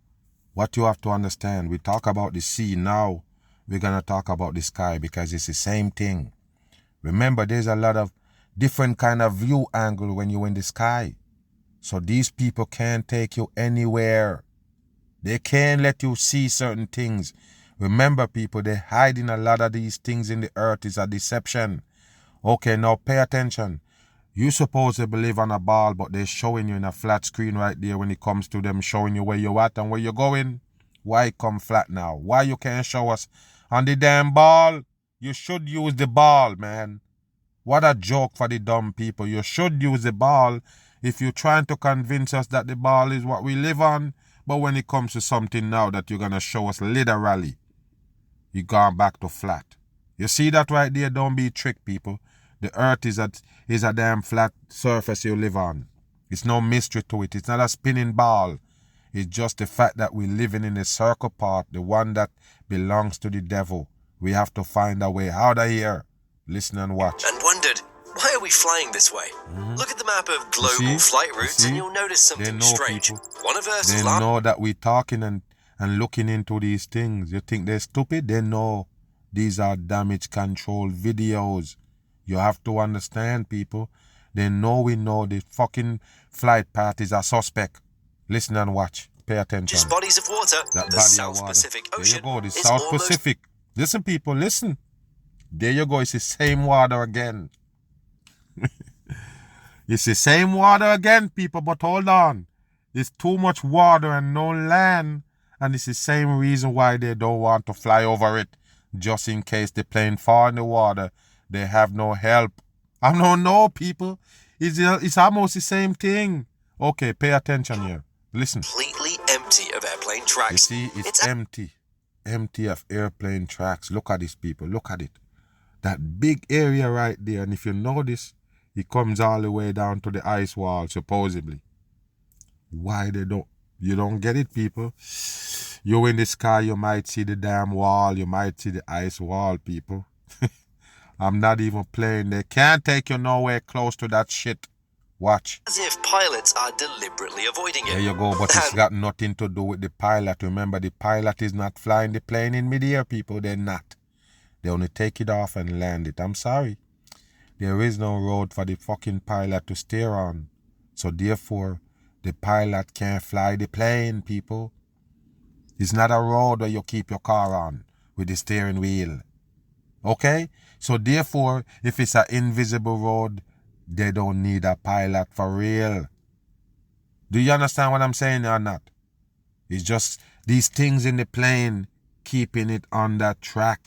what you have to understand, we talk about the sea. Now, we're going to talk about the sky because it's the same thing. Remember, there's a lot of different kind of view angle when you're in the sky. So these people can't take you anywhere. They can't let you see certain things. Remember, people, they're hiding a lot of these things in the earth. It's a deception. Okay, now pay attention. You supposed to believe on a ball, but they're showing you in a flat screen right there when it comes to them showing you where you're at and where you're going. Why come flat now? Why you can't show us on the damn ball? You should use the ball, man. What a joke for the dumb people. You should use the ball if you're trying to convince us that the ball is what we live on. But when it comes to something now that you're going to show us literally, you're going back to flat. You see that right there? Don't be tricked, people. The earth is a damn flat surface you live on. It's no mystery to it. It's not a spinning ball. It's just the fact that we're living in the circle part, the one that belongs to the devil. We have to find a way out of here. Listen and watch. And wondered, why are we flying this way? Look at the map of global flight routes and you'll notice something strange. People. One of Earth's They know that we're talking and looking into these things. You think they're stupid? They know these are damage control videos. You have to understand, people. They know we know the fucking flight path is a suspect. Listen and watch. Pay attention. Just bodies of water. That the body South of water. Pacific Ocean. There you go. The South Pacific. Listen, people, listen. There you go. It's the same water again. It's the same water again, people. But hold on. It's too much water and no land. And it's the same reason why they don't want to fly over it. Just in case the plane fall in the water, they have no help. I don't know, people. It's almost the same thing. Okay, pay attention here. Listen. Completely empty of airplane tracks. You see, it's empty. Empty of airplane tracks. Look at this, people. Look at it. That big area right there. And if you notice, it comes all the way down to the ice wall, supposedly. Why they don't? You don't get it, people. You're in the sky, you might see the damn wall. You might see the ice wall, people. I'm not even playing. They can't take you nowhere close to that shit. Watch. As if pilots are deliberately avoiding it. There you go, but it's got nothing to do with the pilot. Remember, the pilot is not flying the plane in midair, people. They're not. They only take it off and land it. I'm sorry. There is no road for the fucking pilot to steer on. So therefore, the pilot can't fly the plane, people. It's not a road where you keep your car on with the steering wheel. Okay? So therefore, if it's an invisible road, they don't need a pilot for real. Do you understand what I'm saying or not? It's just these things in the plane keeping it on that track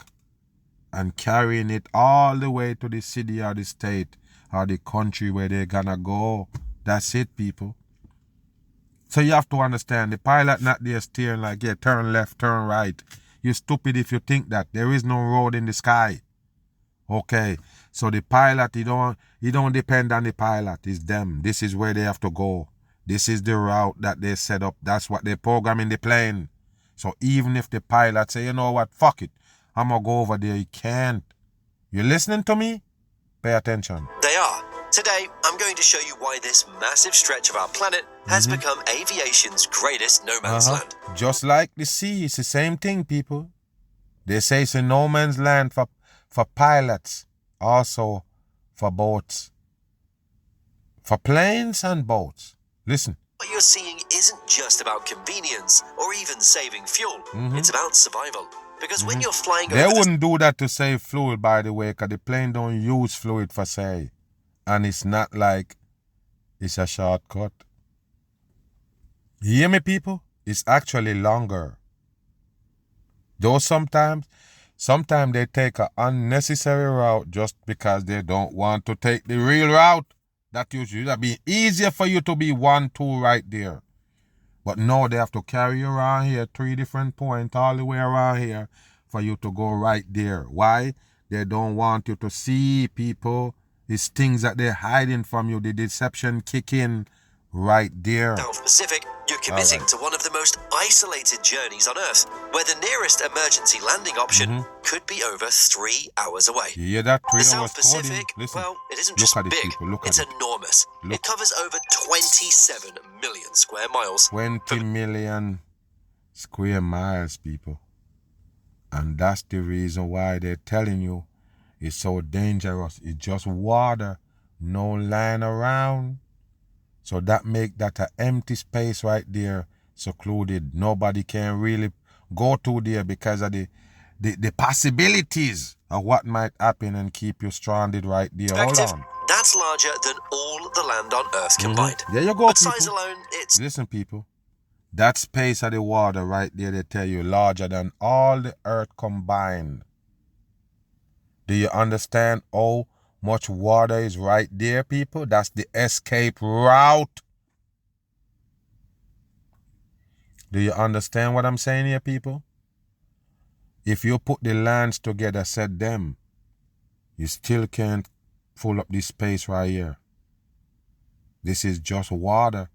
and carrying it all the way to the city or the state or the country where they're gonna go. That's it, people. So you have to understand, the pilot not there steering like, yeah, turn left, turn right. You're stupid if you think that. There is no road in the sky. Okay, so the pilot, he don't depend on the pilot. It's them. This is where they have to go. This is the route that they set up. That's what they program in the plane. So even if the pilot say, you know what, fuck it, I'm going to go over there, he can't. You listening to me? Pay attention. They are. Today, I'm going to show you why this massive stretch of our planet has become aviation's greatest no man's land. Just like the sea, it's the same thing, people. They say it's a no man's land for pilots, also for boats. For planes and boats. Listen. What you're seeing isn't just about convenience or even saving fuel. It's about survival. Because when you're flying they over wouldn't do that to save fuel, by the way, because the plane don't use fluid for say. And it's not like it's a shortcut. You hear me, people? It's actually longer. Though sometimes they take an unnecessary route just because they don't want to take the real route. That usually would be easier for you to be 1-2 right there. But no, they have to carry you around here 3 different points all the way around here for you to go right there. Why? They don't want you to see, people. It's things that they're hiding from you. The deception kick in right there. South Pacific, you're committing to one of the most isolated journeys on Earth, where the nearest emergency landing option could be over 3 hours away. You hear that? 3 the hours South Pacific, Listen, well, it isn't just big, it's enormous. It covers over 27 million square miles. 20 million square miles, people. And that's the reason why they're telling you it's so dangerous. It's just water, no land around. So that make that an empty space right there, secluded. Nobody can really go to there because of the possibilities of what might happen and keep you stranded right there. Hold on. That's larger than all the land on Earth combined. There you go, but people. Size alone, it's... Listen, people. That space of the water right there, they tell you, larger than all the Earth combined. Do you understand how much water is right there, people? That's the escape route. Do you understand what I'm saying here, people? If you put the lands together, set them, you still can't fill up this space right here. This is just water,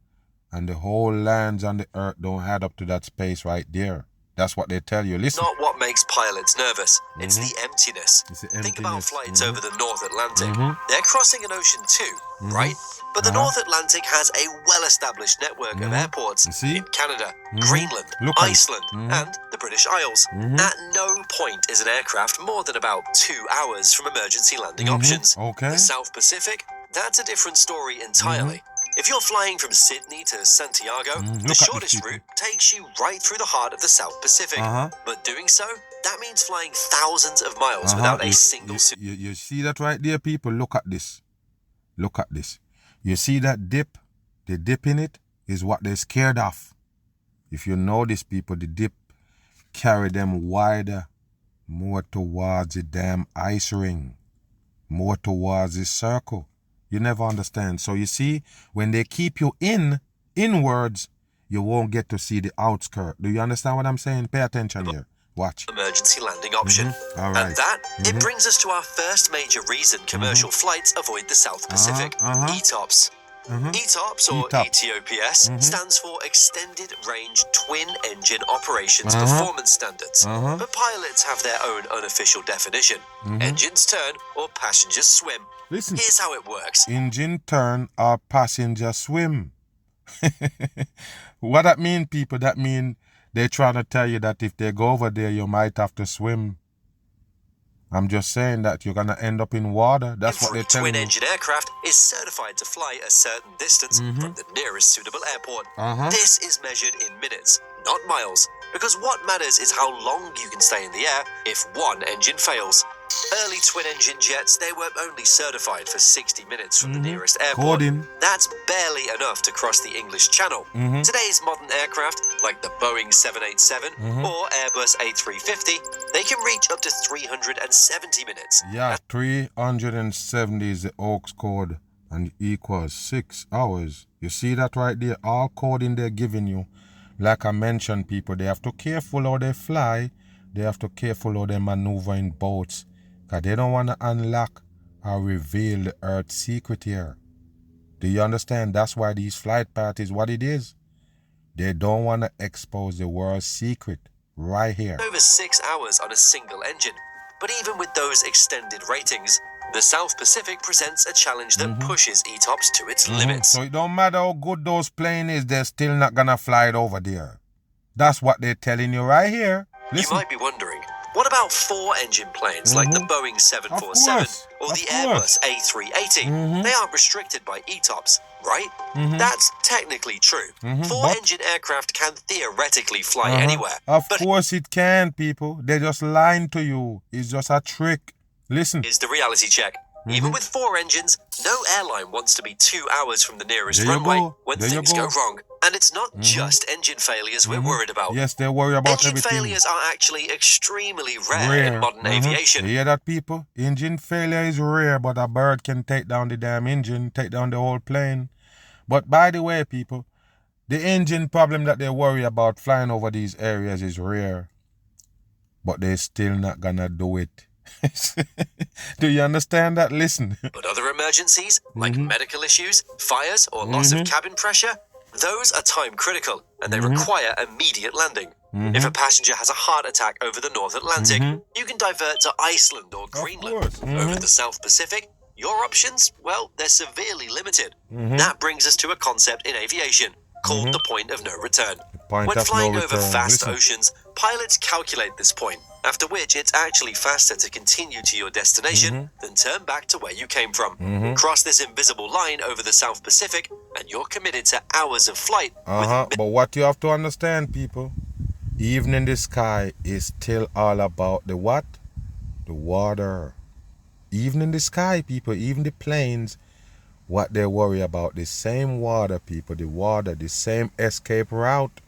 and the whole lands on the Earth don't add up to that space right there. That's what they tell you. Listen. Not what makes pilots nervous. It's the emptiness. Think about flights over the North Atlantic. They're crossing an ocean too, right? But the North Atlantic has a well-established network of airports in Canada, Greenland, Iceland, and the British Isles. At no point is an aircraft more than about 2 hours from emergency landing options. The South Pacific, that's a different story entirely. If you're flying from Sydney to Santiago, the shortest route takes you right through the heart of the South Pacific. But doing so That means flying thousands of miles without a single... You see that right there, people? Look at this. Look at this. You see that dip? The dip in it is what they're scared of. If you know this, people, the dip carry them wider, more towards the damn ice ring, more towards the circle. You never understand. So you see, when they keep you inwards, you won't get to see the outskirt. Do you understand what I'm saying? Pay attention here. Watch. Emergency landing option. All right. And that, it brings us to our first major reason commercial flights avoid the South Pacific. ETOPS. ETOPS, or ETOPS, stands for Extended Range Twin Engine Operations Performance Standards. But pilots have their own unofficial definition. Engines turn or passengers swim. Listen. Here's how it works. Engine turn or passenger swim. What that mean, people? That mean they're trying to tell you that if they go over there, you might have to swim. I'm just saying that you're going to end up in water. That's what they're telling you. Every twin-engine aircraft is certified to fly a certain distance from the nearest suitable airport. This is measured in minutes, not miles, because what matters is how long you can stay in the air if one engine fails. Early twin-engine jets, they were only certified for 60 minutes from the nearest airport. That's barely enough to cross the English Channel. Today's modern aircraft, like the Boeing 787 or Airbus A350, they can reach up to 370 minutes. Yeah, 370 is the Oaks code and equals 6 hours. You see that right there? All coding they're giving you. Like I mentioned, people, they have to careful how they fly. They have to careful how they maneuver in boats. Because they don't want to unlock or reveal the Earth's secret here. Do you understand? That's why these flight parties, what it is. They don't want to expose the world's secret right here. Over 6 hours on a single engine. But even with those extended ratings, the South Pacific presents a challenge that pushes ETOPS to its limits. So it don't matter how good those planes is, they're still not going to fly it over there. That's what they're telling you right here. Listen. You might be wondering, what about four-engine planes like the Boeing 747 or the Airbus A380? They aren't restricted by ETOPS, right? That's technically true. Four-engine aircraft can theoretically fly anywhere. Of course it can, people. They're just lying to you. It's just a trick. Listen. Here's the reality check. Even with four engines, no airline wants to be 2 hours from the nearest runway when things go wrong. And it's not just engine failures we're worried about. Yes, they worry about engine everything. Engine failures are actually extremely rare in modern aviation. You hear that, people? Engine failure is rare, but a bird can take down the damn engine, take down the whole plane. But by the way, people, the engine problem that they worry about flying over these areas is rare. But they're still not gonna do it. Do you understand that? Listen. But other emergencies, like medical issues, fires, or loss of cabin pressure, those are time critical and they require immediate landing. If a passenger has a heart attack over the North Atlantic, you can divert to Iceland or Greenland. Over the South Pacific, your options, well, they're severely limited. That brings us to a concept in aviation called the point of no return. When flying over vast oceans, pilots calculate this point, after which it's actually faster to continue to your destination than turn back to where you came from. Cross this invisible line over the South Pacific and you're committed to hours of flight. But what you have to understand, people, even in the sky is still all about the what? The water. Even in the sky, people, even the planes, what they worry about, the same water, people, the water, the same escape route.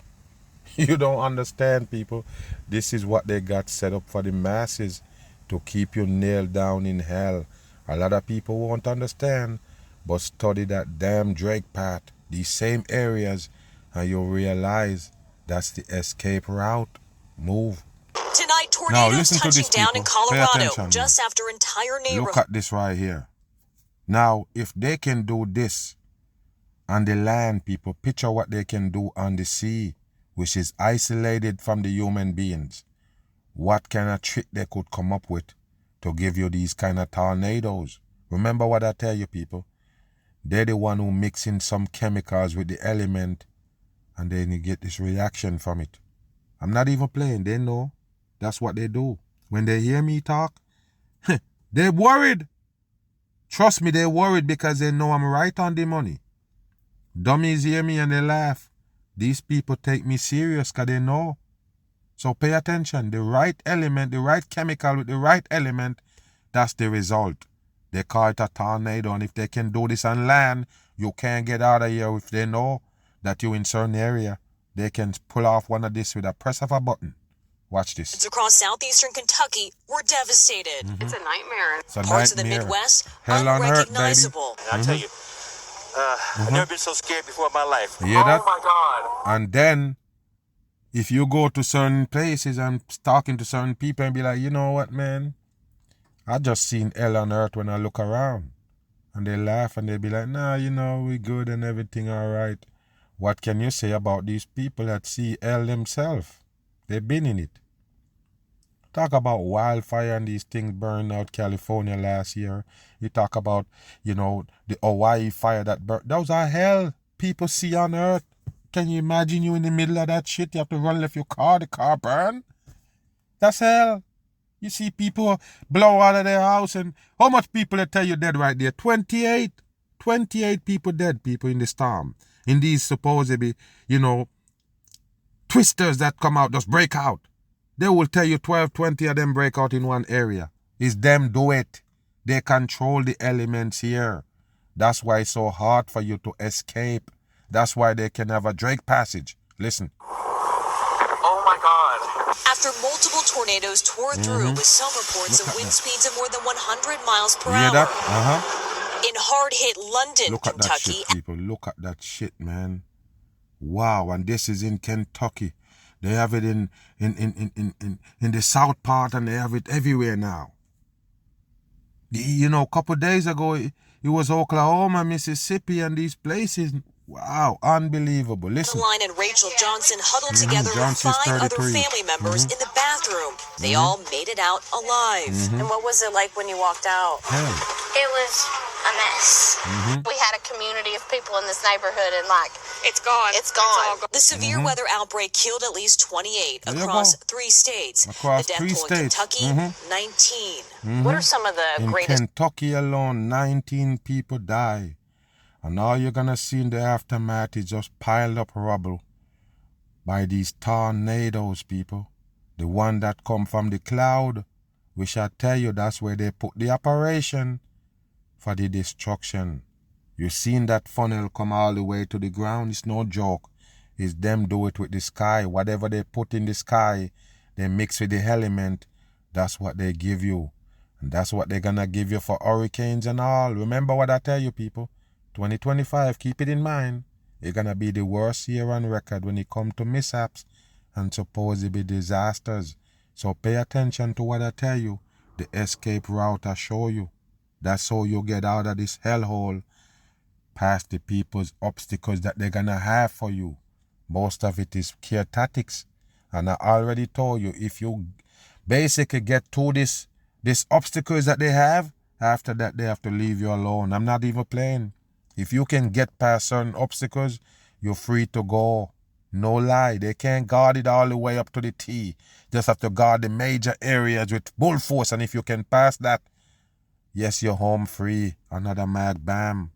You don't understand, people. This is what they got set up for the masses, to keep you nailed down in hell. A lot of people won't understand, but study that damn Drake path, these same areas, and you'll realize that's the escape route. Move. Tonight, tornadoes touching down in Colorado, just after entire neighborhoods. Look at this right here. Now, if they can do this on the land, people, picture what they can do on the sea, which is isolated from the human beings. What kind of trick they could come up with to give you these kind of tornadoes. Remember what I tell you, people. They're the one who mix in some chemicals with the element and then you get this reaction from it. I'm not even playing. They know. That's what they do. When they hear me talk, they're worried. Trust me, they're worried because they know I'm right on the money. Dummies hear me and they laugh. These people take me serious because they know. So pay attention. The right element, the right chemical with the right element, that's the result. They call it a tornado, and if they can do this on land, you can't get out of here. If they know that you're in certain area, they can pull off one of this with a press of a button. Watch this. Across southeastern Kentucky were devastated. It's a nightmare. Parts of the Midwest, hell on earth, baby. unrecognizable. And I tell you, I've never been so scared before in my life. You hear that? Oh my God. And then, if you go to certain places and talking to certain people and be like, you know what, man? I just seen hell on earth when I look around. And they laugh and they be like, nah, you know, we good and everything all right. What can you say about these people that see hell themselves? They've been in it. Talk about wildfire and these things burned out California last year. You talk about, you know, the Hawaii fire that burned. Those are hell people see on earth. Can you imagine you in the middle of that shit? You have to run left your car, the car burn. That's hell. You see people blow out of their house, and how much people they tell you dead right there? 28 people dead, people in the storm. In these supposedly, you know, twisters that come out, just break out. They will tell you 12, 20 of them break out in one area. It's them do it. They control the elements here. That's why it's so hard for you to escape. That's why they can have a Drake passage. Listen. Oh my God. After multiple tornadoes tore through, with some reports of wind speeds of more than 100 miles per You hear hour. that? In hard-hit London, Look at Kentucky. that shit, people. Look at that shit, man. Wow, and this is in Kentucky. They have it in the south part, and they have it everywhere now. You know, a couple of days ago, it was Oklahoma, Mississippi, and these places. Wow, unbelievable. Listen. Line and Rachel Johnson huddled together with 5 other family members in the bathroom. They all made it out alive. And what was it like when you walked out? Hell. It was a mess. We had a community of people in this neighborhood, and It's gone. it's gone. The severe weather outbreak killed at least 28 There you across go. 3 states. Across the death 3 toll in states. Kentucky, 19. What are some of the In greatest Kentucky alone, 19 people die. And all you're going to see in the aftermath is just piled up rubble by these tornadoes, people. The one that come from the cloud, we shall tell you that's where they put the operation for the destruction. You seen that funnel come all the way to the ground? It's no joke. It's them do it with the sky. Whatever they put in the sky, they mix with the element. That's what they give you. And that's what they're going to give you for hurricanes and all. Remember what I tell you, people. 2025, keep it in mind. It's going to be the worst year on record when it comes to mishaps and supposedly disasters. So pay attention to what I tell you. The escape route I show you. That's how you get out of this hellhole past the people's obstacles that they're going to have for you. Most of it is care tactics. And I already told you, if you basically get through these obstacles that they have, after that they have to leave you alone. I'm not even playing. If you can get past certain obstacles, you're free to go. No lie, they can't guard it all the way up to the T. Just have to guard the major areas with full force, and if you can pass that, yes, you're home free. Another mag bam.